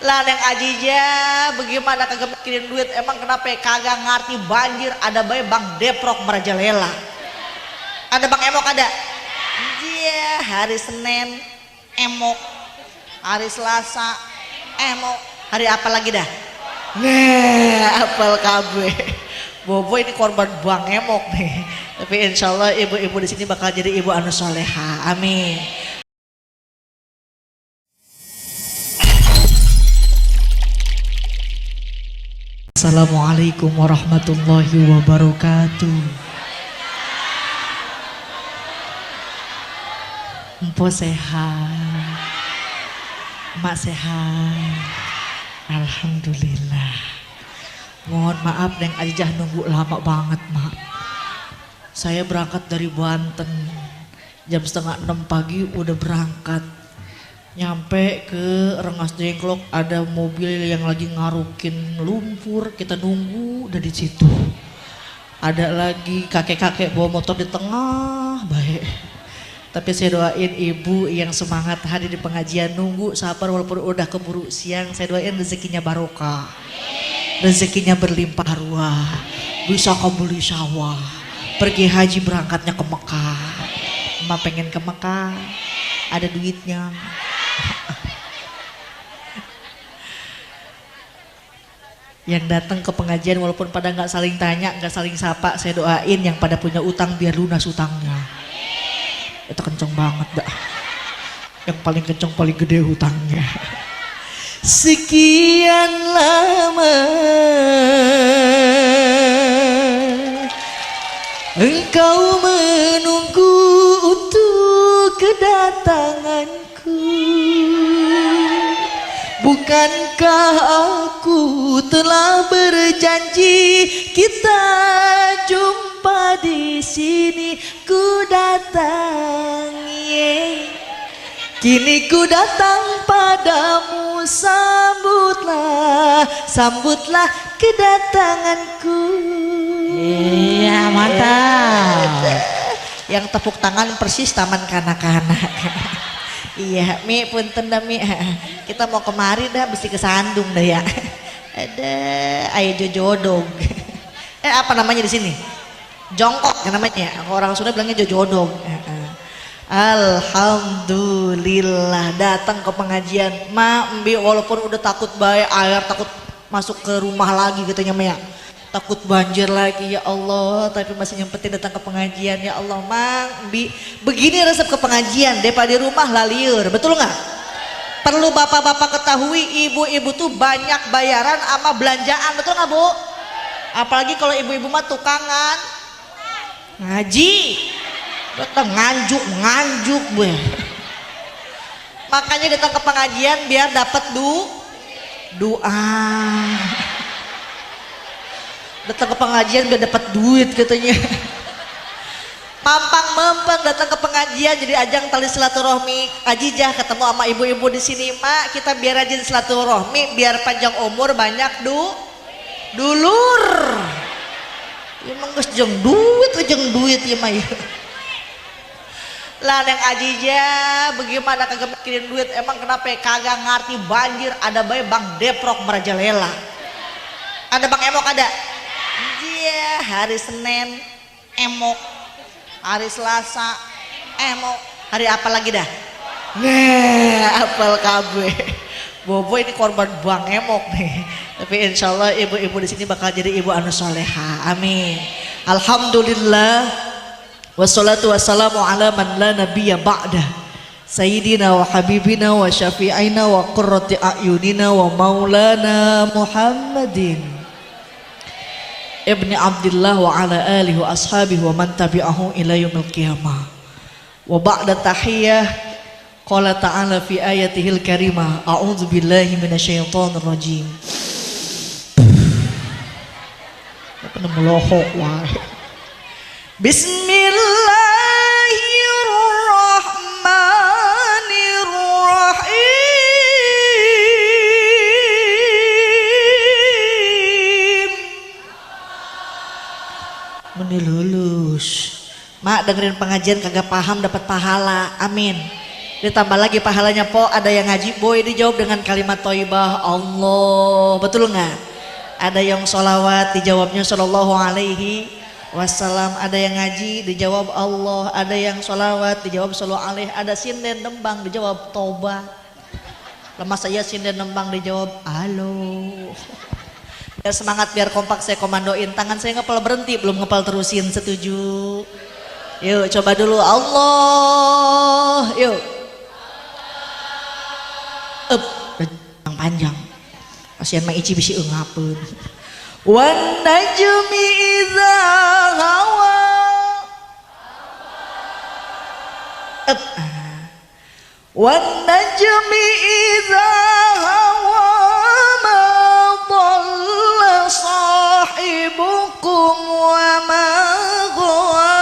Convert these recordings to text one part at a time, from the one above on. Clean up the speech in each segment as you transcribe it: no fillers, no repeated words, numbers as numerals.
Lah neng Ajija bagaimana kagak mikirin duit, emang kenapa ya? Kagak ngerti banjir ada bae Bang Deprok Merajalela. Ada Bang Emok ada? Iya, hari Senin Emok, hari Selasa Emok, hari apa lagi dah? Nah, apal kabeh. Bobo ini korban Bang Emok nih. Tapi insya Allah ibu-ibu di sini bakal jadi ibu anu soleha. Amin. Assalamualaikum warahmatullahi wabarakatuh. Empo sehat, emak sehat, alhamdulillah. Mohon maaf Neng Ajijah nunggu lama banget mak. Saya berangkat dari Banten jam setengah 6 pagi udah berangkat. Nyampe ke Rengas Dengklok ada mobil yang lagi ngarukin lumpur, kita nunggu dari situ. Ada lagi kakek-kakek bawa motor di tengah, baik. Tapi saya doain ibu yang semangat hadir di pengajian, nunggu sabar walaupun udah keburu siang. Saya doain rezekinya barokah, rezekinya berlimpah ruah, bisa kebeli sawah, pergi haji berangkatnya ke Mekah. Emak pengen ke Mekah, ada duitnya. Yang datang ke pengajian walaupun pada nggak saling tanya, nggak saling sapa, saya doain yang pada punya utang biar lunas utangnya. Itu kenceng banget dah. Yang paling kenceng paling gede hutangnya. Sekian lama engkau menunggu untuk kedatanganku. Bukankah aku telah berjanji kita jumpa di sini? Ku datang, kini ku datang padamu, sambutlah, sambutlah kedatanganku. Iya mantap. Yang tepuk tangan persis taman kanak-kanak. Iya, Mi punten dah Mi. Kita mau kemari dah mesti ke Sandung dah ya. Ada ayo jojodog. Apa namanya di sini? Jongkok kan namanya. Orang Sunda bilangnya jojodog. Alhamdulillah datang ke pengajian. Ma, Mbi walaupun udah takut bae air, takut masuk ke rumah lagi katanya Maya. Takut banjir lagi ya Allah, tapi masih nyempetin datang ke pengajian ya Allah. Mang, Bi, begini resep ke pengajian daripada di rumah laliur, betul nggak? Perlu bapak-bapak ketahui, ibu-ibu tuh banyak bayaran sama belanjaan, betul nggak Bu? Apalagi kalau ibu-ibu mah tukangan ngaji, datang nganjuk Bu. Makanya datang ke pengajian biar dapat doa. Datang ke pengajian biar dapat duit katanya. Pampang mempeng datang ke pengajian jadi ajang tali silaturahmi. Ajijah ketemu sama ibu-ibu di sini, Mak, kita biar rajin silaturahmi biar panjang umur banyak dulur. Emang geus jeung duit ya Mah. Lah neng Ajijah bagaimana kagak mikirin duit, emang kenapa ya? Kagak ngerti banjir ada bae Bang Deprok Merajalela. Ada Bang Emok ada? Iya, hari Senin Emok, hari Selasa Emok, hari apa lagi dah? Nah, apal kabeh. Bobo ini korban Bang Emok nih. Tapi insya Allah ibu-ibu di sini bakal jadi ibu anu soleha. Amin. Alhamdulillah. Wassalatu wassalamu ala man la nabiyya ba'da. Sayyidina wa habibina wa syafi'ina wa qurrati a'yunina wa maulana Muhammadin Ibni Abdillah wa ala alihi wa ashabihi wa man tabi'ahu ila yaumil qiyamah. Wa ba'da tahiyyah qala ta'ala fi ayatihil karimah a'udzu billahi minasyaitonir rajim. Apa melohok wae. Bismillahirrahmanirrahim. Meni lulus. Mak dengerin pengajian kagak paham dapat pahala. Amin. Ditambah lagi pahalanya po, ada yang ngaji boy dijawab dengan kalimat thayyibah Allah, betul nggak? Ada yang sholawat dijawabnya sallallahu alaihi wasallam, ada yang ngaji dijawab Allah, ada yang sholawat dijawab sallallahu alaihi, ada sinden nembang dijawab tobat. Lemas saya sinden nembang dijawab halo. Biar semangat, biar kompak, saya komandoin. Tangan saya ngepel berhenti, belum ngepel terusin. Setuju? Yuk coba dulu Allah. Yuk yang panjang kasihan mah ici bisi engapeun. Wan najmi idza hawa. Wan najmi idza hawa ma dhalla sahibukum wa ma ghawa.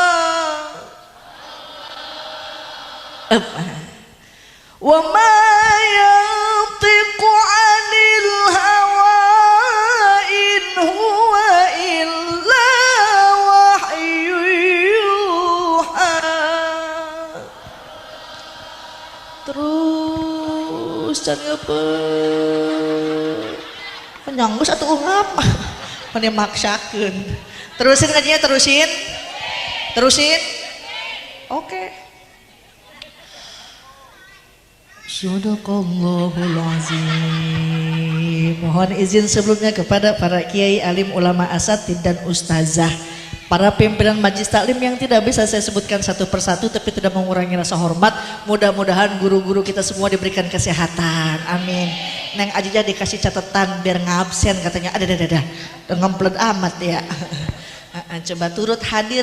Wa ma yantiqu 'anil hawa in huwa illa wahyu yuha. Terus cari apa? Penyanggus atau ungap? Mana maksakeun. Terusin ngajinya, terusin. Terusin. Oke. Sadaqallahul azim. Mohon izin sebelumnya kepada para kiai, alim, ulama, asatid dan ustazah, para pimpinan majelis taklim yang tidak bisa saya sebutkan satu persatu tapi tidak mengurangi rasa hormat. Mudah-mudahan guru-guru kita semua diberikan kesehatan, amin. Neng Ajijah dikasih catatan biar ngabsen katanya, ada ngemplet amat ya. Coba turut hadir.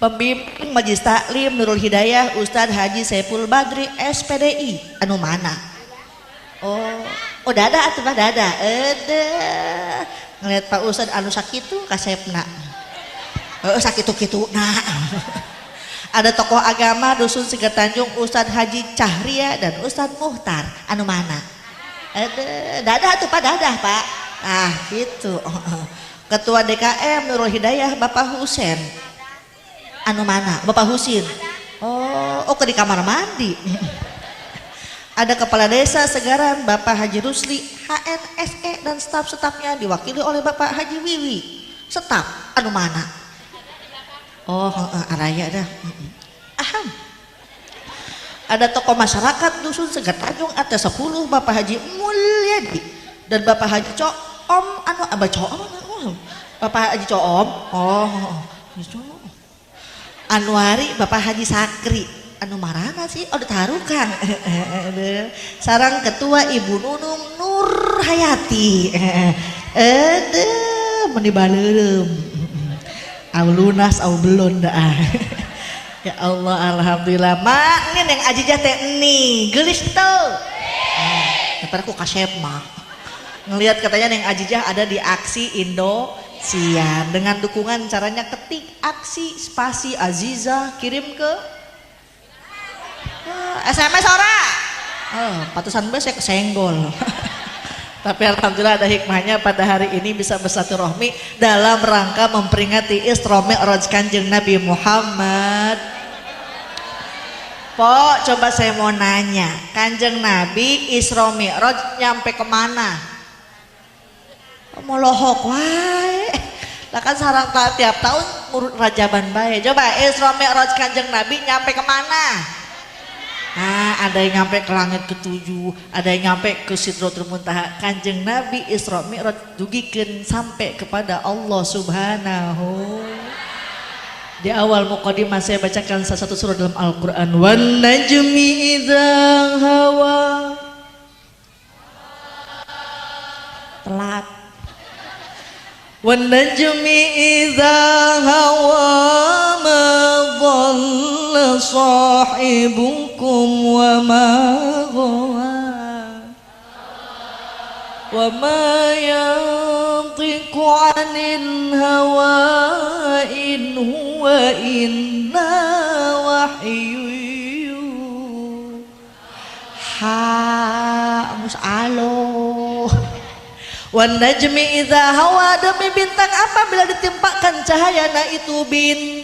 Pembimbing Majelis Taklim Nurul Hidayah Ustadz Haji Saiful Badri SPDI anu mana? Oh dada atuh mah dada. Ngeliat Pak Ustadz anu sakitu kasepna. Sakitu-kitu nah. Ada tokoh agama Dusun Sigar Tanjung Ustadz Haji Cahria dan Ustadz Muhtar anu mana? Dada atuh Pak, dadah Pak. Ah gitu. Ketua DKM Nurul Hidayah Bapak Husen anu mana? Bapak Husin. Oh ke di kamar mandi. Ada Kepala Desa Segaran Bapak Haji Rusli HNSE dan staf-stafnya diwakili oleh Bapak Haji Wiwi. Staf anu mana? Oh araya dah. Aham. Ada tokoh masyarakat Dusun Segar Tanjung atas 10 Bapak Haji Mulyadi dan Bapak Haji Coom anu Abah Coom. Bapak Haji Coom. Anwari Bapak Haji Sakri anu marana sih udah tarukan. Sarang Ketua Ibu Nunung Nur Hayati menibaleum au lunas au belum dah. Ya Allah alhamdulillah mak ini yang Ajijah teh nih gelis tuh. Ntar aku kasep mak ngelihat katanya yang Ajijah ada di aksi Indo Sian dengan dukungan, caranya ketik aksi spasi Aziza kirim ke SMS ora patusan saya kesenggol. Tapi alhamdulillah ada hikmahnya pada hari ini bisa bersilaturahmi dalam rangka memperingati Isra Mi'raj Kanjeng Nabi Muhammad. Po coba saya mau nanya, Kanjeng Nabi Isra Mi'raj nyampe kemana? Molohok wae lah kan sarang tiap tahun urut Rajaban bae. Coba Isra Mi'raj Kanjeng Nabi nyampe kemana? Nah ada yang nyampe ke langit ke-7, ada yang nyampe ke Sidratul Muntaha. Kanjeng Nabi Isra Mi'raj dugikeun sampai kepada Allah Subhanahu. Di awal muqaddimah saya bacakan salah satu surah dalam Al-Quran. Wan najmi idza hawa. Telat. Wan najmi idza hawa ma dhalla sahibukum wa ma ghawa wa ma yantiqu 'anil hawa in huwa illa wahyu mus alo. Wan najmi idza hawa, demi bintang apabila ditimpakan cahayana itu bin.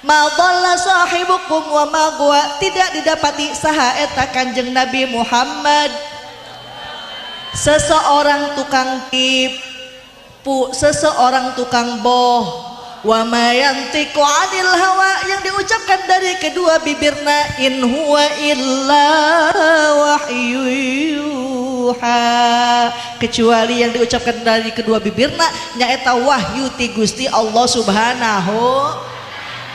ma dhalla sahibukum wa ma ghawa, tidak didapati saha eta Kanjeng Nabi Muhammad seseorang tukang tipu, seseorang tukang boh. Wa ma yantiqu 'anil hawa, yang diucapkan dari kedua bibirna in huwa illa wahyu yuha, kecuali yang diucapkan dari kedua bibirna nyaeta wahyu ti Gusti Allah Subhanahu.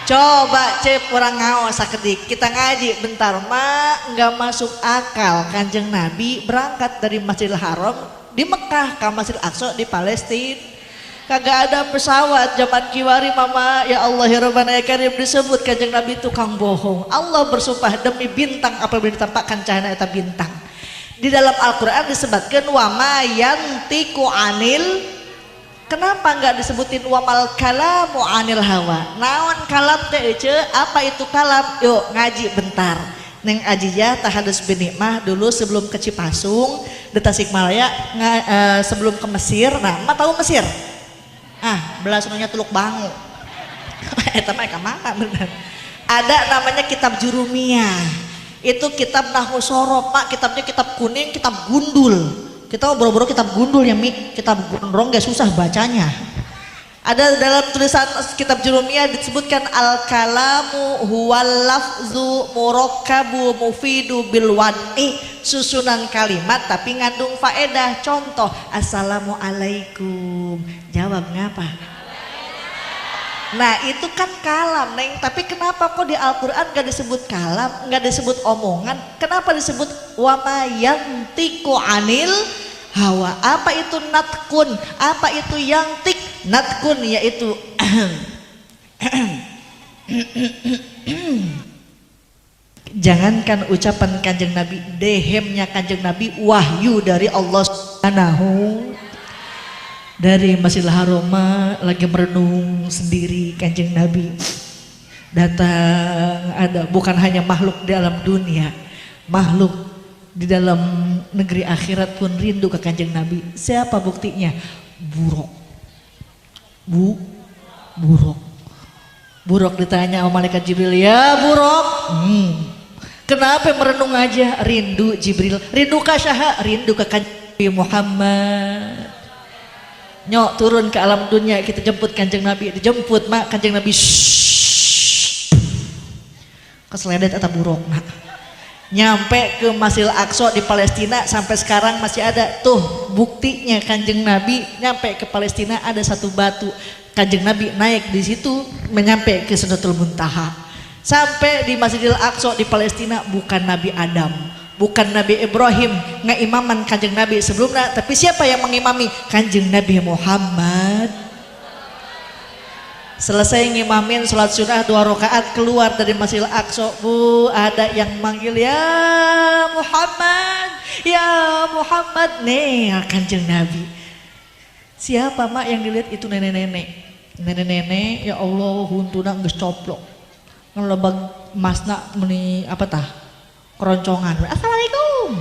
Coba cep orang ngawas sakedik kita ngaji bentar mak nggak masuk akal Kanjeng Nabi berangkat dari Masjidil Haram di Mekah ke Masjidil Aqsa di Palestina. Kagak ada pesawat zaman kiwari mama, ya Allah ya Rabbana ya Karim, disebut Kanjeng Nabi tukang bohong. Allah bersumpah demi bintang apabila ditampakkan cahaya eta bintang. Di dalam Al-Qur'an disebutkan wa ma yantiqu anil, kenapa enggak disebutin wa mal kalamu anil hawa? Naon kalam teh ece, apa itu kalam? Yuk ngaji bentar. Neng Ajijah tahadus binikmah dulu sebelum ke Cipasung di Tasikmalaya, sebelum ke Mesir. Nah, tahu Mesir? Belas namanya Teluk Bangu. Eta mah ka mana bener. Ada namanya kitab Jurumiyah. Itu kitab Nahwu Sorof, Mak. Kitabnya kitab kuning, kitab gundul. Kita boro-boro kitab gundul ya, Mi. Kitab gondrong gak susah bacanya. Ada dalam tulisan kitab Jurumiyah disebutkan al-kalamu huwal lafzu murakkabu mufidu bil wad'i, susunan kalimat tapi ngandung faedah. Contoh assalamualaikum, jawab ngapa? Nah itu kan kalam Neng, tapi kenapa kok di Al-Quran gak disebut kalam, gak disebut omongan? Kenapa disebut wa ma yantiqu anil hawa? Apa itu natkun? Apa itu yantik? Natkun yaitu jangankan ucapan Kanjeng Nabi, dehemnya Kanjeng Nabi wahyu dari Allah Subhanahu. Dari Masjidil Haram lagi merenung sendiri Kanjeng Nabi, datang ada bukan hanya makhluk di alam dunia, makhluk di dalam negeri akhirat pun rindu ke Kanjeng Nabi. Siapa buktinya? Buruk. Buruk ditanya sama malaikat Jibril, ya Buruk, kenapa merenung aja? Rindu Jibril. Rindu ka syaha? Rindu ke Kanjeng Nabi Muhammad. Nyok turun ke alam dunia, kita jemput Kanjeng Nabi. Dijemput mak Kanjeng Nabi keseledet atau buruk nak. Nyampe ke Masjidil Aqsa di Palestina, sampai sekarang masih ada tuh buktinya. Kanjeng Nabi nyampe ke Palestina, ada satu batu Kanjeng Nabi naik di situ menyampe ke Sidratul Muntaha. Sampai di Masjidil Aqsa di Palestina bukan Nabi Adam, bukan Nabi Ibrahim ngaimaman Kanjeng Nabi sebelumnya, tapi siapa yang mengimami? Kanjeng Nabi Muhammad. Selesai ngimamin sholat sunnah 2 rakaat, keluar dari Masjidil Aqsa, Bu, ada yang manggil, ya Muhammad, ya Muhammad. Nih Kanjeng Nabi. Siapa mak yang dilihat? Itu nenek-nenek. Nenek-nenek, ya Allah, huntuna geus coplok ngelebag masna meni apa tah keroncongan. Assalamualaikum,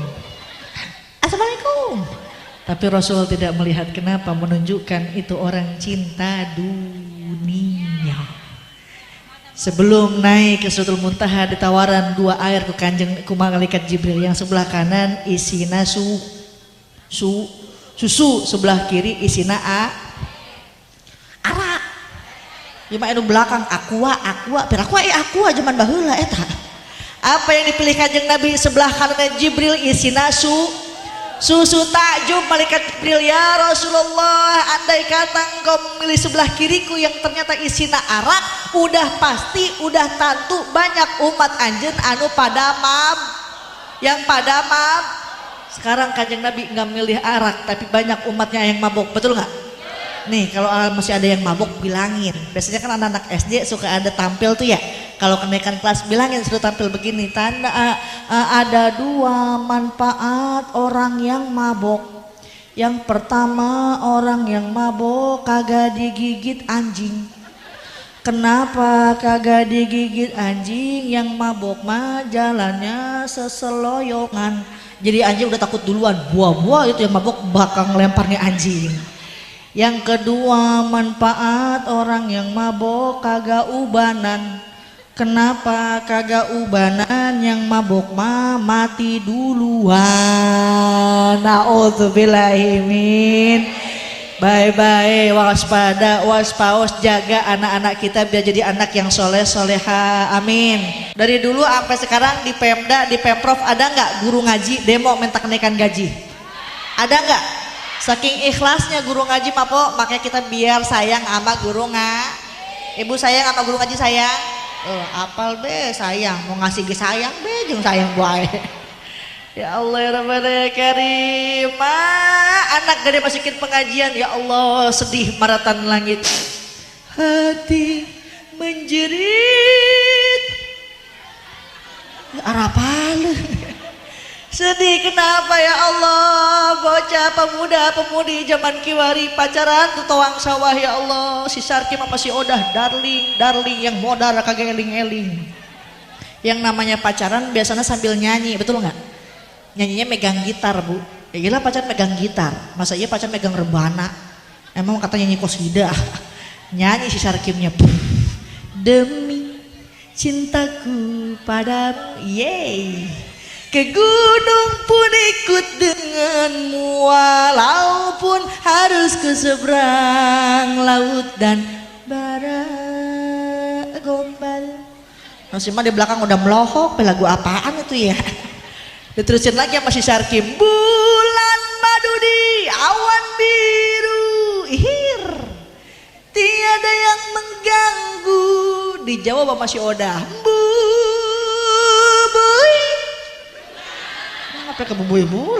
assalamualaikum. Tapi Rasul tidak melihat. Kenapa? Menunjukkan itu orang cinta dunia. Sebelum naik ke Sidratul Muntaha ditawaran 2 air ke Kanjeng ku malaikat Jibril. Yang sebelah kanan isina susu, sebelah kiri isina arak. Cuma itu belakang aqua zaman baheula eta. Apa yang dipilih Kanjeng Nabi? Sebelah kanan Jibril isina susu. Takjub malaikat Jibril, ya Rasulullah, andai kata engkau memilih sebelah kiriku yang ternyata isina arak, udah pasti udah tentu banyak umat anjeun anu pada mab. Sekarang Kanjeng Nabi nggak milih arak, tapi banyak umatnya yang mabok, betul nggak? Nih kalau masih ada yang mabok bilangin. Biasanya kan anak-anak SD suka ada tampil tuh ya. Kalau kenaikan kelas bilangin, suruh tampil begini, tanda ada 2 manfaat orang yang mabok. Yang pertama, orang yang mabok kagak digigit anjing. Kenapa kagak digigit anjing? Yang mabok mah jalannya seseloyongan. Jadi anjing udah takut duluan, buah-buah itu yang mabok bakal ngelemparnya anjing. Yang kedua, manfaat orang yang mabok kagak ubanan. Kenapa kagak ubanan yang mabok mah mati duluan. Naudzubillahimin. Bye-bye, waspada, waspaos, jaga anak-anak kita biar jadi anak yang soleh soleha. Amin. Dari dulu sampai sekarang di Pemda, di Pemprov ada nggak guru ngaji demo minta kenaikan gaji? Ada nggak? Saking ikhlasnya guru ngaji mapo, makanya kita biar sayang sama guru Ibu sayang sama guru ngaji sayang. Apal be sayang, mau ngasih ge sayang be jeung sayang bae. Ya Allah ya Rabbana ya Karim. Anak gede masukin pengajian, ya Allah sedih maratan langit. Hati menjerit. Arapal. Sedih kenapa ya Allah, bocah pemuda pemudi zaman kiwari pacaran tuh toang sawah ya Allah. Si Sarki mah masih odah darling yang modar kagak eling-eling. Yang namanya pacaran biasanya sambil nyanyi, betul nggak? Nyanyinya megang gitar bu. Ya gila pacaran megang gitar, masa iya pacaran megang rebana? Emang kata nyanyi kosida. Nyanyi si Sarkimnya. Demi cintaku padamu, yeay. Ke gunung pun ikut denganmu, walaupun harus ke seberang laut dan bara gombal. Masih mah di belakang udah melohok, lagu apaan itu ya? Diterusin lagi sama si Sarkim. Bulan madu di awan biru, ihir, tiada yang mengganggu. Dijawab sama si Odah. Apa ke bumbu-bumbu?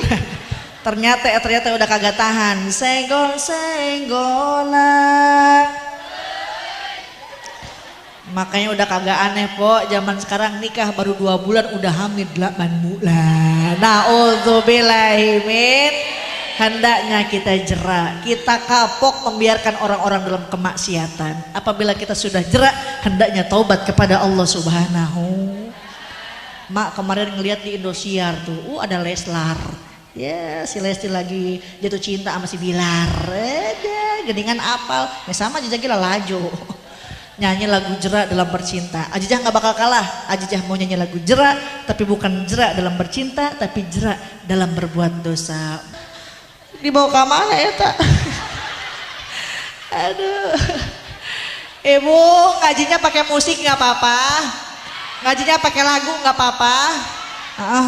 Ternyata udah kagak tahan. Senggol-senggolan. Makanya udah kagak aneh po, zaman sekarang nikah baru 2 bulan udah hamil 8 bulan. Naudzubillahimin. Hendaknya kita jera, kita kapok membiarkan orang-orang dalam kemaksiatan. Apabila kita sudah jera, hendaknya taubat kepada Allah Subhanahu. Mak kemarin ngeliat di Indosiar tuh, ada Leslar. Ya si Lesti lagi jatuh cinta sama si Bilar. Geningan apal, sama Ajijah gila lajo. Nyanyi lagu Jera dalam bercinta. Ajijah nggak bakal kalah. Ajijah mau nyanyi lagu Jera, tapi bukan Jera dalam bercinta, tapi Jera dalam berbuat dosa. Dibawa ke mana ya tak? Aduh. Ibu ngajinya pakai musik nggak apa-apa. Ngajinya pakai lagu nggak apa-apa.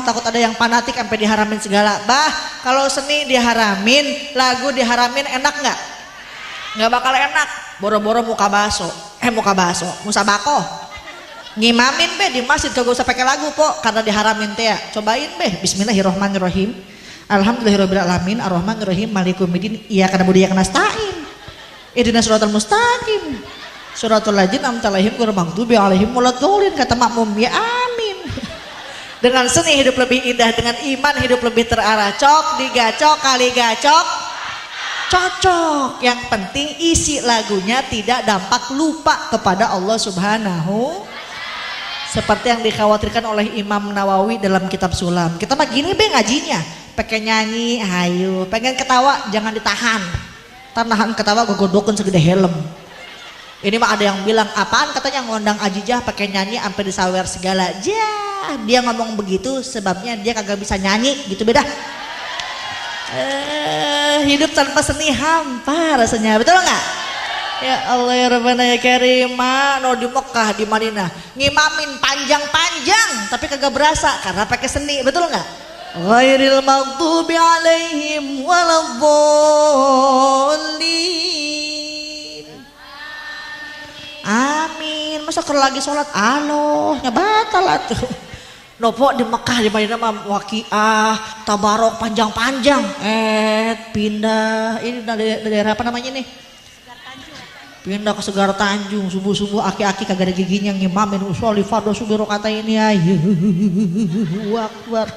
Takut ada yang fanatik sampai diharamin segala. Bah, kalau seni diharamin, lagu diharamin, enak nggak? Nggak bakal enak. Boro-boro muka baso, musabako. Ngimamin be di masjid kagak usah pakai lagu kok, karena diharamin teh. Cobain be. Bismillahirrahmanirrahim. Alhamdulillahirabbil alamin, arrahmanirrahim, malikumiddin, iyyaka na'budu wa iyyaka nasta'in. Ihdinas shiratal mustaqim. Suratul ladzina an'amta 'alaihim ghairil maghdubi 'alaihim waladdallin, kata makmum ya amin. Dengan seni hidup lebih indah, dengan iman hidup lebih terarah. Cok digacok kali gacok cocok. Yang penting isi lagunya tidak dampak lupa kepada Allah Subhanahu. Seperti yang dikhawatirkan oleh Imam Nawawi dalam kitab Sulam. Kita mah gini be ngajinya, pengen nyanyi hayu, pengen ketawa jangan ditahan. Nahan ketawa gogodokan segede helm. Ini mah ada yang bilang apaan katanya ngondang Ajijah pakai nyanyi sampai disawer segala. Dia ngomong begitu sebabnya dia kagak bisa nyanyi gitu beda. Hidup tanpa seni hampa rasanya, betul nggak? Ya Allah ya Rabbana ya Karim. No di Mekah di Madinah ngimamin panjang-panjang tapi kagak berasa karena pakai seni, betul nggak? Ghairil maghdubi alaihim waladdallin. Amin. Masa kalau lagi sholat aloh batal atuh. Nopo di Mekah di Madinah mah waqiah tabarok panjang-panjang. Pindah ini dari daerah apa namanya nih? Pindah ke Segar Tanjung, subuh-subuh aki-aki kagak ada giginya ngimamin usolli fardhu subuh rakaat ini. Allahu akbar.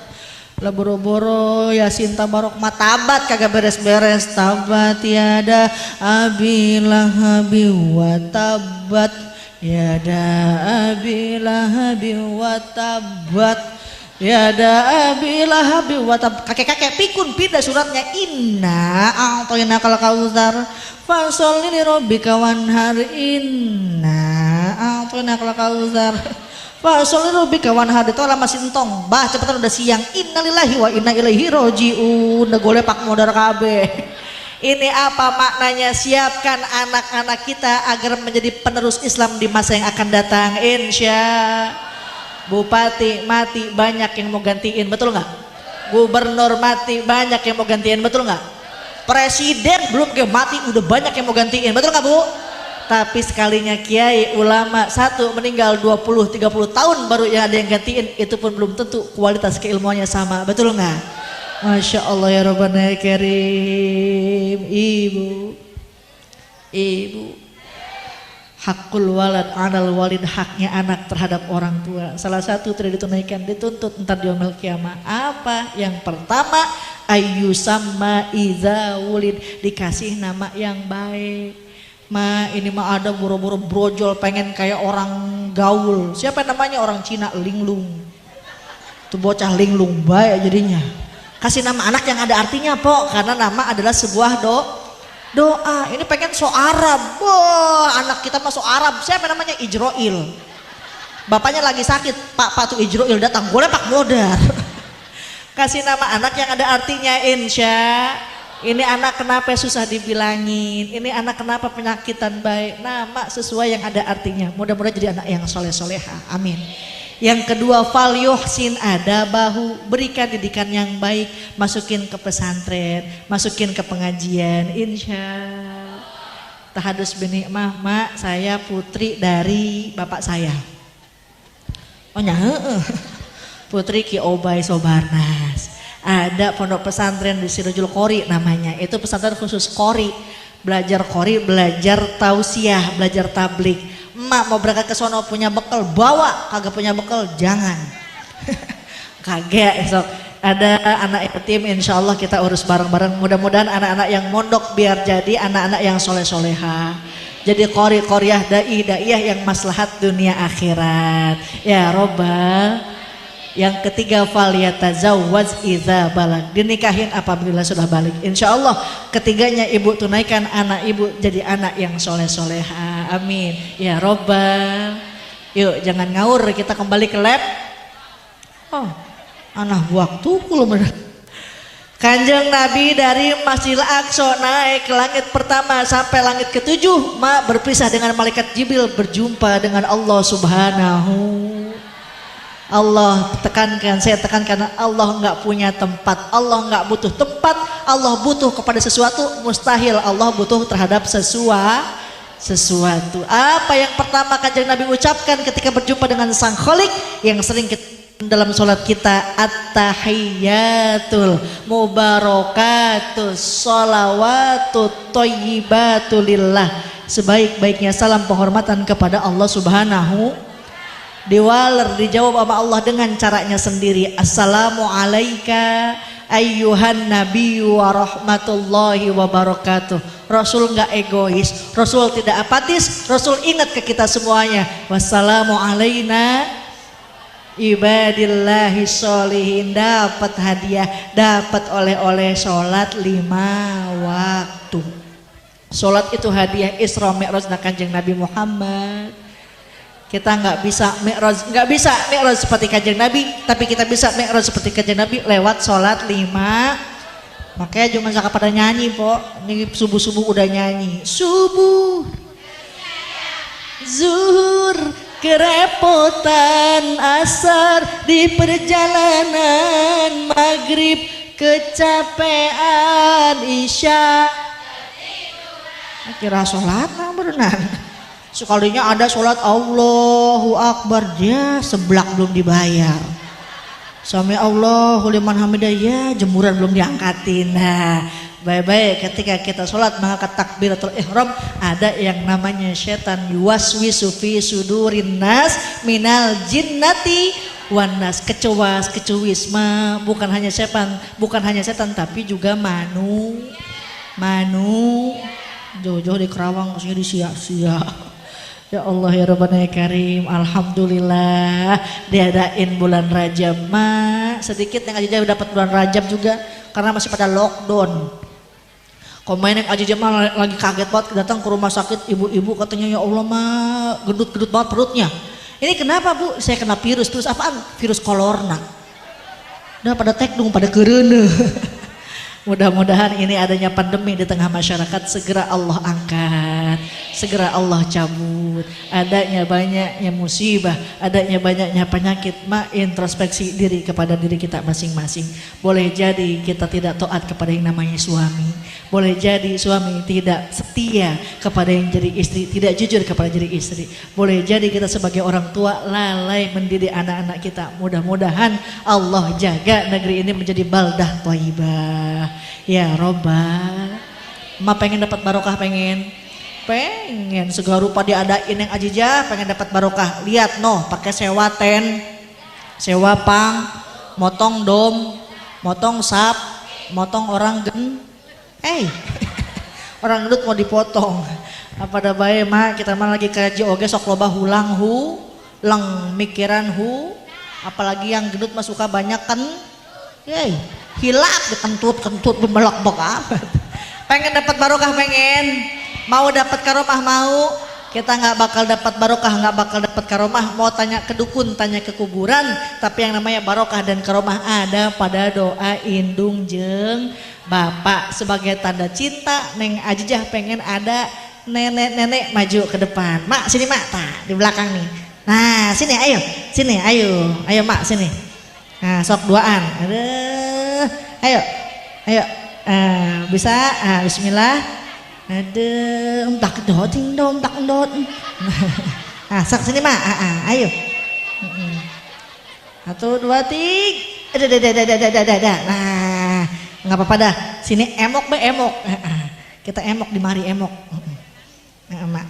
Lah boro-boro Yasin tabarok matabat kagak beres-beres. Tabat tiada abilahabi wa tabat, yada abilahabi wa tabat, Ya da abilah biwatab kakek-kakek pikun pindah suratnya inna a'toina kal kautsar fasholli li rabbika wanhar inna a'toina kal kautsar fasholli li rabbika wanhar itu lama sintong bah cepetan udah siang innalillahi wa inna ilaihi rajiun udah golepak modar kabeh. Ini apa maknanya? Siapkan anak-anak kita agar menjadi penerus Islam di masa yang akan datang insya. Bupati mati banyak yang mau gantiin, betul nggak? Gubernur mati banyak yang mau gantiin, betul nggak? Presiden belum ke mati udah banyak yang mau gantiin, betul nggak Bu? Tapi sekalinya kiai ulama satu meninggal 20-30 tahun baru yang ada yang gantiin, itu pun belum tentu kualitas keilmuannya sama, betul nggak? Masya Allah ya Rabbana Karim. Ibu hakul walad anal walid, haknya anak terhadap orang tua salah satu tidak ditunaikan dituntut entar di yaumil kiamah. Apa? Yang pertama ayyusamma iza wulid, dikasih nama yang baik. Ma ini mah ada boro-boro brojol pengen kayak orang gaul, siapa namanya orang Cina linglung, tuh bocah linglung baik jadinya. Kasih nama anak yang ada artinya po, karena nama adalah sebuah doa. Ini pengen so Arab, anak kita masuk Arab. Siapa namanya? Ijroil. Bapaknya lagi sakit, pak tuh Ijroil datang, boleh pak modar. Kasih nama anak yang ada artinya insya. Ini anak kenapa susah dibilangin, ini anak kenapa penyakitan baik, nama sesuai yang ada artinya. Mudah-mudahan jadi anak yang soleh-soleha, amin. Yang kedua fal yuhsin adabahu, berikan didikan yang baik, masukin ke pesantren, masukin ke pengajian insya. Tahadus binikmah, mak saya putri dari bapak saya. Oh nyahe, putri Ki Obay Sobarnas. Ada pondok pesantren di Sirojul Qori namanya, itu pesantren khusus Qori, belajar Qori, belajar tausiah, belajar tablik. Emak mau berangkat ke sono punya bekal bawa, kagak punya bekal jangan. Kagak esok ada anak yatim insya Allah kita urus bareng-bareng. Mudah-mudahan anak-anak yang mondok biar jadi anak-anak yang soleh-soleha, jadi qori-qoriyah dai-daiyah yang maslahat dunia akhirat ya Robbal. Yang ketiga fal yatazawwaz idza balag, dinikahin apabila sudah balik insya Allah. Ketiganya ibu tunaikan anak ibu jadi anak yang soleh-soleha, amin ya Robbal. Yuk jangan ngaur, kita kembali ke lab. Oh anak waktu belum. Kanjeng Nabi dari Masjidil Aqsa naik ke langit pertama sampai langit ketujuh, mak berpisah dengan malaikat Jibril, berjumpa dengan Allah Subhanahu. Allah tekankan, saya tekankan, Allah nggak punya tempat, Allah nggak butuh tempat, Allah butuh kepada sesuatu, mustahil Allah butuh terhadap sesuatu. Apa yang pertama Kanjeng Nabi ucapkan ketika berjumpa dengan Sang Khalik yang sering kita dalam sholat kita, at-tahiyyatul mubarakatus sholawatut thayyibatu lillah, sebaik-baiknya salam penghormatan kepada Allah Subhanahu. Diwaler dijawab sama Allah dengan caranya sendiri, assalamu alaika ayyuhan nabiyyu wa rahmatullahi wa barakatuh. Rasul nggak egois, Rasul tidak apatis, Rasul ingat ke kita semuanya, wassalamu alaina ibadillahi sholihin. Dapat hadiah, dapat oleh-oleh sholat 5 waktu. Sholat itu hadiah Isra Mi'raj Kanjeng Nabi Muhammad. Kita nggak bisa mi'raj seperti Kanjeng Nabi, tapi kita bisa mi'raj seperti Kanjeng Nabi lewat sholat 5. Makanya cuma saka pada nyanyi po, ini subuh-subuh udah nyanyi, subuh, zuhur, kerepotan, asar di perjalanan, maghrib kecapean, isya kira sholat nah berenang. Sekalinya ada sholat Allahu Akbar, dia seblak belum dibayar. Sami Allahu liman hamidah, ya jemuran belum diangkatin. Nah, baik-baik ketika kita sholat mengangkat takbiratul ihram, ada yang namanya setan yuwaswisu fi sudurin nas minal jinnati wan nas. Kecuwas, kecuwis mah bukan hanya setan tapi juga manu. Jauh-jauh di Kerawang, maksudnya di sia-sia. Ya Allah ya Rabbana ya Karim, alhamdulillah diadain bulan Rajab. Mak, sedikit yang aja dapat bulan Rajab juga karena masih pada lockdown. Komen yang aja mah lagi kaget banget datang ke rumah sakit, ibu-ibu katanya ya Allah mak gendut-gendut banget perutnya. Ini kenapa Bu? Saya kena virus apaan? Virus kolorna. Udah pada tekdung pada kereune. Mudah-mudahan ini adanya pandemi di tengah masyarakat segera Allah angkat, segera Allah cabut. Adanya banyaknya musibah, adanya banyaknya penyakit, introspeksi diri kepada diri kita masing-masing. Boleh jadi kita tidak taat kepada yang namanya suami, boleh jadi suami tidak setia kepada yang jadi istri, tidak jujur kepada jadi istri. Boleh jadi kita sebagai orang tua lalai mendidik anak-anak kita. Mudah-mudahan Allah jaga negeri ini menjadi baldah thayyibah. Ya Robbal, emak pengen dapat barokah, pengen segala rupa diadain yang ajijah, pengen dapat barokah. Lihat noh, pakai sewa tent, sewa pang, motong dom, motong sap, motong orang orang gendut mau dipotong. Apa ada bae mak, kita mah lagi kaji oge sok loba hulang lang mikiran apalagi yang gendut mah suka banyak kan. Hilap dikentut bemelok-bok amat. Pengen dapat barokah, pengen mau dapat karomah, mau kita nggak bakal dapat barokah, nggak bakal dapat karomah. Mau tanya ke dukun, tanya ke kuburan, tapi yang namanya barokah dan karomah ada pada doa indung jeung bapak. Sebagai tanda cinta Neng Ajijah pengen ada nenek-nenek maju ke depan. Mak sini mak, di belakang nih. Nah sini ayo mak sini. Nah sok duaan, ayo bisa, bismillah, tak dot, nah sok sini mak, ayo, 1, 2, 3, nah nggak apa-apa dah, sini emok kita emok di mari emok, mak,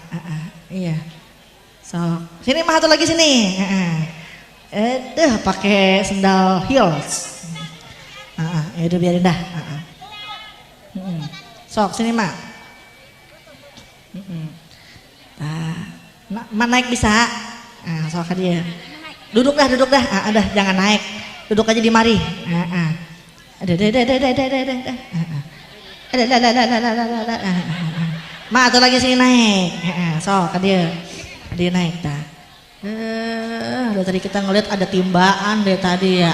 iya, sok sini mak satu lagi sini. Pakai sendal heels. Ya udah biarin dah. Sok sini mak. Mak naik bisa. Sok dia. Duduk dah. Ada jangan naik. Duduk aja di mari. Ada. Mak atau lagi sini naik. Sok dia naik dah. Dari tadi kita ngeliat ada timbaan dari tadi ya.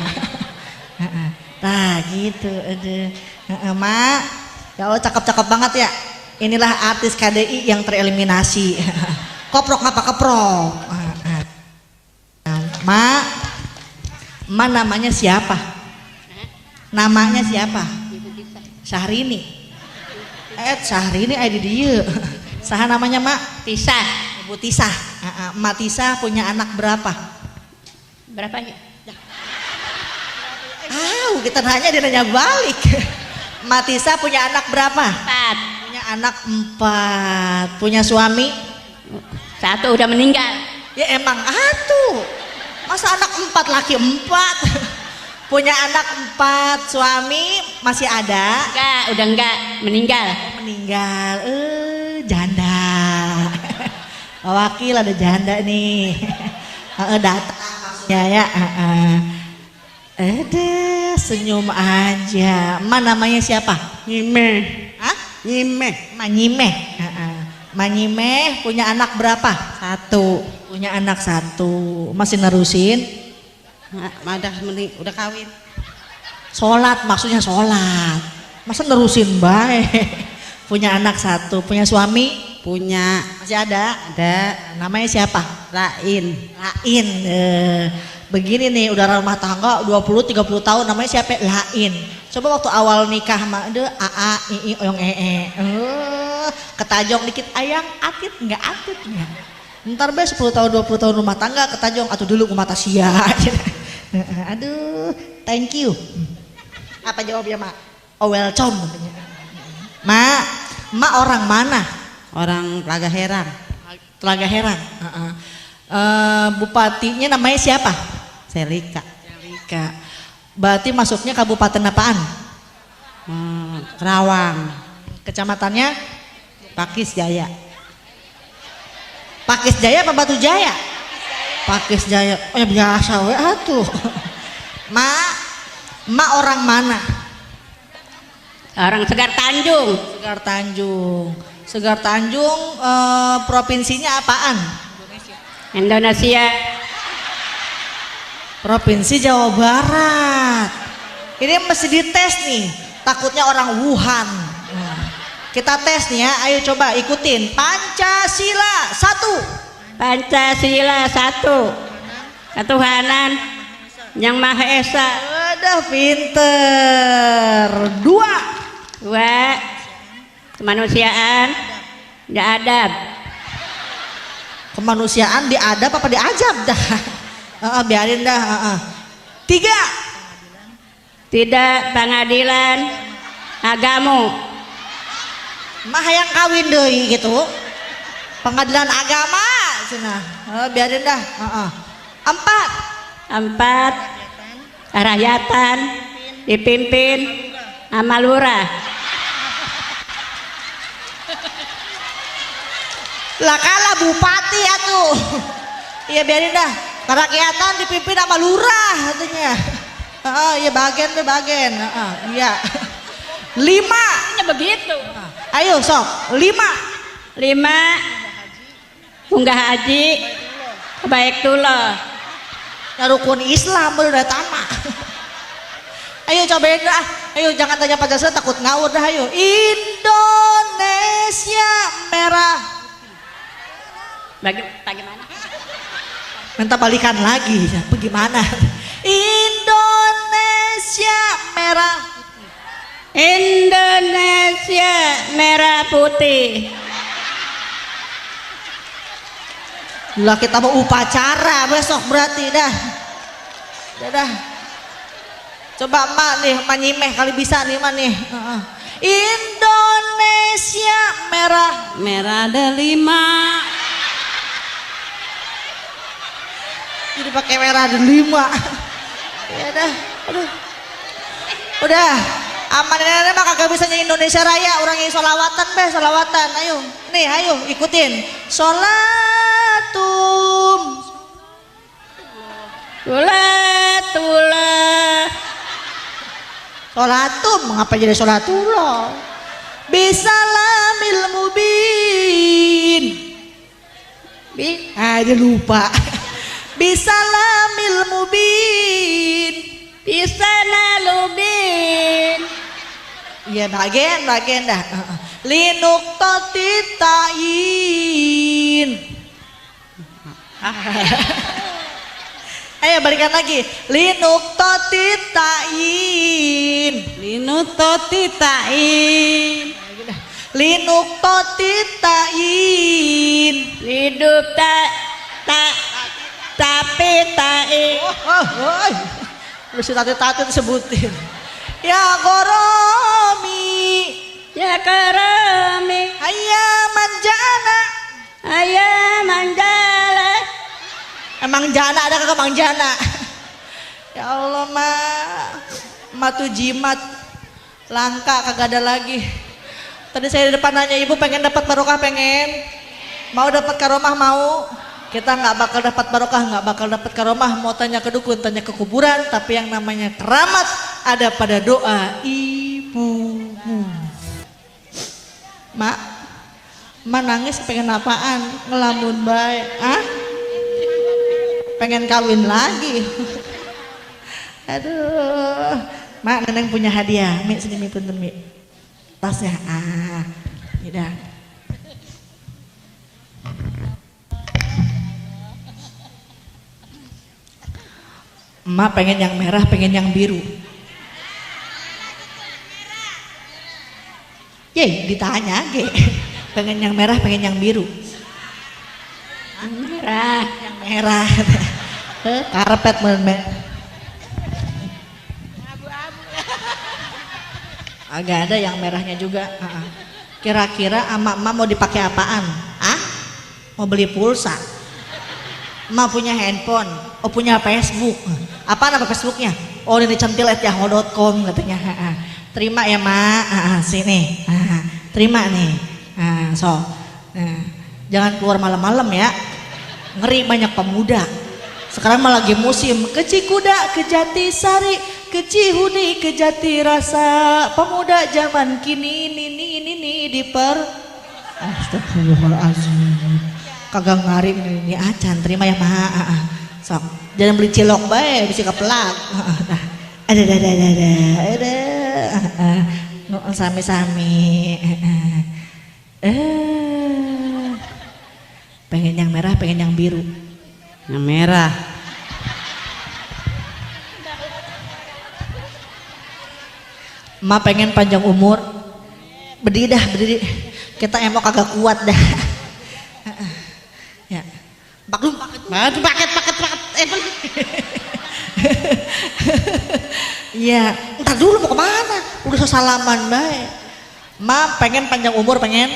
Nah gitu mak. Ya Allah cakep banget ya. Inilah artis KDI yang tereliminasi. Koprok ngapa keprok. Mak namanya siapa? Namanya siapa? Syahrini. Syahrini ada di dia. Saha namanya mak? Tisah. Ibu Tisah. Mak Tisah punya anak berapa? Berapa ya? Kita nanya dia nanya balik. Mak Tisah punya anak berapa? 4. Punya anak 4. Punya suami? 1 udah meninggal. Ya emang masa anak 4 laki 4? Punya anak 4, suami masih ada? Enggak, udah enggak, meninggal. Meninggal, janda. Wakil ada janda nih. Datang maksudnya ya. Senyum aja. Ma namanya siapa? Nyimeh. Hah? Nyimeh. Ma Nyimeh. Ma Nyimeh punya anak berapa? 1. Punya anak 1. Masih nerusin? Udah kawin. Sholat, maksudnya sholat. Masa nerusin baik. Punya anak 1. Punya suami? Punya. Masih ada? Ada. Namanya siapa? Lain. Begini nih udah rumah tangga 20-30 tahun, namanya siapa? Lain. Coba waktu awal nikah mah AA ii oyong ketajong dikit ayang atit enggak. Ntar 10 tahun 20 tahun rumah tangga ketajong atau dulu ke mata sia. Aduh, thank you. Apa jawabnya mak? Welcome. Mak orang mana? Orang Telaga Herang. Bupatinya namanya siapa? Selika. Berarti masuknya kabupaten apaan? Kerawang. Kecamatannya? Pakis Jaya. Pakis Jaya apa Batu Jaya? Pakis Jaya. Oh ya biasa we atuh. Ma orang mana? Orang Segar Tanjung. Segar Tanjung. Segar Tanjung provinsinya apaan? Indonesia. Provinsi Jawa Barat. Ini mesti dites nih. Takutnya orang Wuhan. Kita tes nih ya. Ayo coba ikutin. Pancasila 1. Pancasila 1. Ketuhanan yang Maha Esa. Udah pinter. 2. Kemanusiaan diadab. Kemanusiaan diadab apa diajab dah? Biarin dah. 3. Tidak pengadilan agama. Mah yang kawin deui gitu. Pengadilan agama cenah. Biarin dah. 4. Kerakyatan dipimpin sama lurah. Lah kalah bupati atuh. Iya biarin dah. Kerakyatan dipimpin sama lurah katanya. Iya bagian. Iya. 5. Ini begitu. Ayo sok. 5. Munggah haji Baitullah. Rukun Islam udah tamat. Ayo cobain dah. Ayo jangan tanya Pancasila takut ngawur dah. Ayo. Indonesia merah. Bagaimana? Minta balikan lagi. Bagaimana? Indonesia merah. Indonesia merah putih. Lah kita mau upacara besok berarti dah. Dah. Coba emak nih, emak nyimeh kali bisa nih emak nih. Indonesia merah. Merah ada 5. Jadi pakai merah ada 5. Ya dah, aduh. Udah, aman ini mah kagak bisa nyanyi Indonesia Raya, orang yang solawatan be, solawatan. Ayo, nih, ayo ikutin. Sholatum. Sholatum, ngapa jadi sholatullah? Bisalamil mubin. Dia lupa. Bisalamil mubin. Bisanalubin. Iya bagian dah. Linuk totitain. Ayo balikan lagi. Linuk totitain. Linuk totitain. Linuk totitain. Hidup tapi tain. Lu si tati disebutin. Ya goromi. Ya karami. Ayah manjala. Emang jana ada kagak Mang Jana? Ya Allah ma tuh jimat langka kagak ada lagi. Tadi saya di depan nanya ibu pengen dapat barokah, pengen mau dapat karomah, mau. Kita nggak bakal dapat barokah, nggak bakal dapat karomah. Mau tanya ke dukun, tanya ke kuburan, tapi yang namanya keramat ada pada doa ibumu. Mak nangis pengen apaan? Ngelamun baik. Pengen kawin lagi. Aduh. Mak, Neneng punya hadiah. Mi sini mi punten mi. Tasnya. Udah. Emak pengen yang merah, pengen yang biru. Ye, ditanya ge. Pengen yang merah, pengen yang biru. Merah. Yang merah. Karpet men. Agak ada yang merahnya juga. Kira-kira emak mau dipakai apaan? Mau beli pulsa? Emak punya handphone, punya Facebook. Apa nama Facebooknya? Oh ini centil@yahoo.com katanya. Terima ya mak, sini. Terima nih. So, Jangan keluar malam-malam ya. Ngeri banyak pemuda. Sekarang malah lagi musim ke Cikuda, ke Jatisari, ke Cihuni, ke Jatirasa. Pemuda zaman kini ini diper. Astagfirullahaladzim. Kagak ngari ini acan terima ya mah. Sok. Jangan beli cilok bae bisa kepelak. Ada. Sami-sami. Pengen yang merah, pengen yang biru. Yang merah. Ma pengen panjang umur. Berdiri. Kita emang kagak kuat dah. Ya. Paket. Iya, entar dulu mau kemana? Udah salaman baik. Ma pengen panjang umur pengen?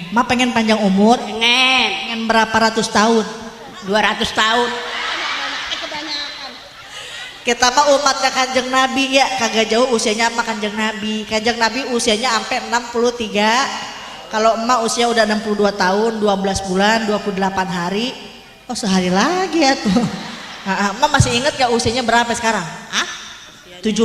Ma pengen panjang umur? Pengen berapa ratus tahun? 200 tahun. Kita mah umatnya Kanjeng Nabi ya, kagak jauh usianya sama Kanjeng Nabi. Kanjeng Nabi usianya sampai 63. Kalau emak usia udah 62 tahun, 12 bulan, 28 hari. Oh sehari lagi ya tuh. Emak masih inget gak usianya berapa sekarang? 17.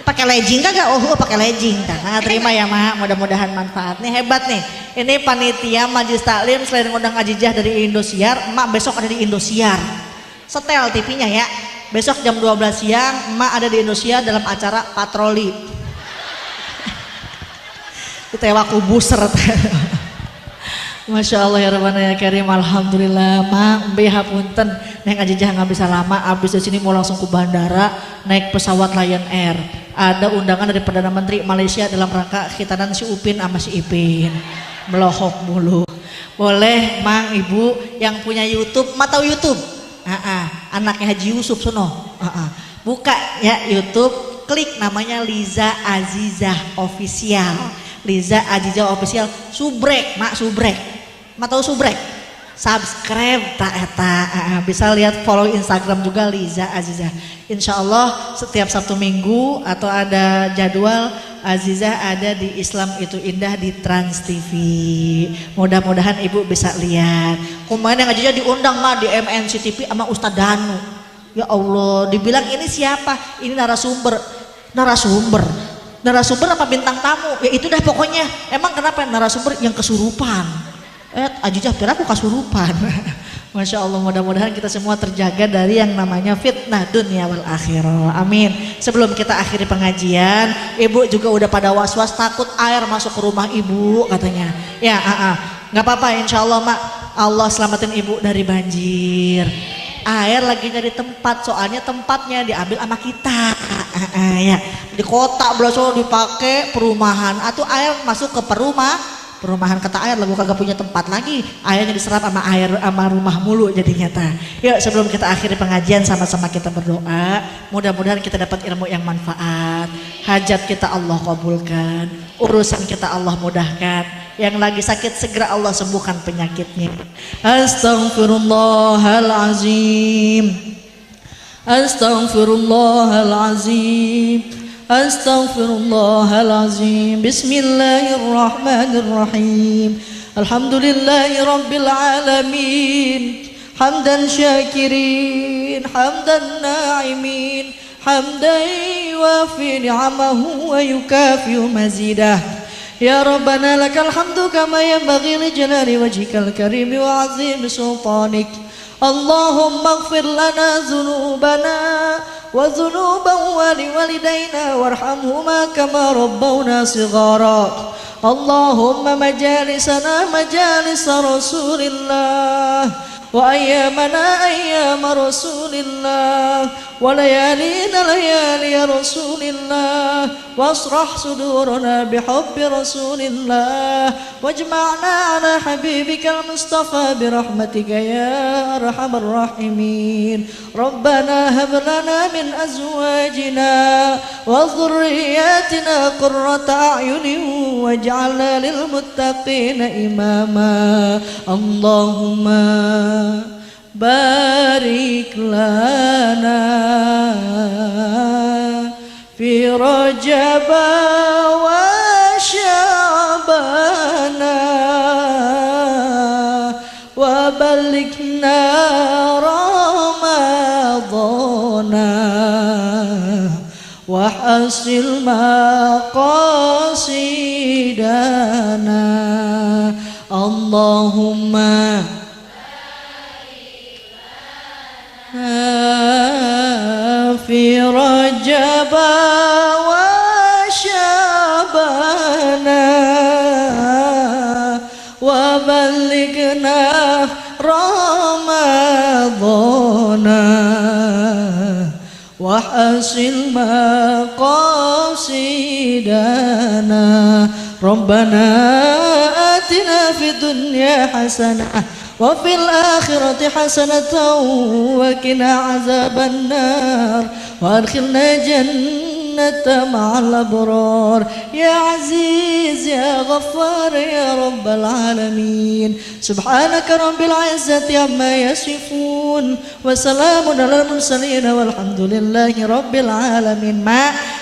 Pakai legging kagak? Oh pakai legging. Terima ya mak, mudah-mudahan manfaat nih, hebat nih. Ini panitia Majelis Taklim selain ngundang Ajijah dari Indosiar, emak besok ada di Indosiar. Setel TV-nya ya. Besok jam 12 siang emak ada di Indosiar dalam acara patroli. Ditewa kubuser. Masya Allah ya Rabbana ya Karim, alhamdulillah mak beha punten neng Ajijah nggak bisa lama, abis dari sini mau langsung ke bandara naik pesawat Lion Air. Ada undangan dari Perdana Menteri Malaysia dalam rangka khitanan si Upin sama si Ipin. Melohok mulu. Boleh mang ibu yang punya YouTube, mak tahu YouTube? Anaknya Haji Yusuf sono. Buka ya YouTube, klik namanya Liza Azizah Official. Liza Azizah Official, subrek mak, subrek. Ma tahu subrek? Subscribe tak eta. Bisa lihat follow Instagram juga Liza Azizah. Insya Allah setiap Sabtu Minggu atau ada jadwal Azizah ada di Islam Itu Indah di Trans TV. Mudah-mudahan ibu bisa lihat. Kemarin yang Azizah diundang mah di MNC TV sama Ustadz Danu. Ya Allah, dibilang ini siapa? Ini narasumber apa bintang tamu? Ya itu dah pokoknya. Emang kenapa narasumber yang kesurupan? Ajijah kira aku kasurupan. Masya Allah, mudah-mudahan kita semua terjaga dari yang namanya fitnah dunia wal akhirah. Amin. Sebelum kita akhiri pengajian, ibu juga udah pada was-was takut air masuk ke rumah ibu katanya. Ya, nggak apa-apa. Insya Allah mak, Allah selamatin ibu dari banjir. Air lagi nyari tempat, soalnya tempatnya diambil sama kita. Ya, di kota belasol dipakai perumahan, atau air masuk ke perumahan kata air lagu kagak punya tempat lagi, airnya diserap sama air sama rumah mulu jadinya ta. Yuk sebelum kita akhiri pengajian sama-sama kita berdoa, mudah-mudahan kita dapat ilmu yang manfaat, hajat kita Allah kabulkan, urusan kita Allah mudahkan, yang lagi sakit segera Allah sembuhkan penyakitnya. Astaghfirullahalazim, astaghfirullahalazim, astaghfirullahalazim. Bismillahirrahmanirrahim. Alhamdulillahi rabbil alamin. Hamdan syakirin, hamdan na'imin, hamdan yuwafi ni'amahu wa yukafi'u mazidah. Ya Rabbana lakal hamdu kama yanbaghi li jalali wajhikal karim wa 'azimi sultanik. Allahumma ighfir lana dhunubana wa dhunuba waliwalidayna warhamhuma kama rabbawna shighara. Allahumma majalisana majalisa Rasulillah wa ayyamana ayyama Rasulillah wa layalina layali Rasulillah wasrah sudurana bihubbi Rasulillah wajma'na ala habibikal Mustafa birahmatika ya arhamar rahimin. Rabbana hab lana min azwajina wa dhurriyyatina qurrata a'yunin waj'alna lil muttaqina imama. Allahumma barik lana fi Rajab wa Sya'ban وحسن مقاصدنا اللهم في رجب وشعبنا وبلغنا رمضان وحسن مقاصدنا ربنا آتنا في الدنيا حسنة وفي الآخرة حسنة وقنا عذاب النار وأدخلنا جنة مع الأبرار يا عزيز يا غفار يا رب العالمين سبحانك رب العزة عما يصفون وسلام على المرسلين والحمد لله رب العالمين.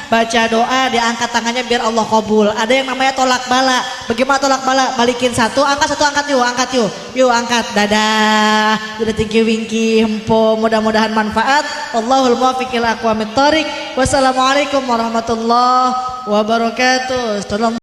Baca doa, diangkat tangannya biar Allah kabul. Ada yang namanya tolak bala. Bagaimana tolak bala? Balikin satu, angkat yuk, yuk angkat. Dadah. Udah tinggi wingki hempo. Mudah-mudahan manfaat. Allahul muwaffiq ila aqwamit thoriq. Wassalamualaikum warahmatullahi wabarakatuh.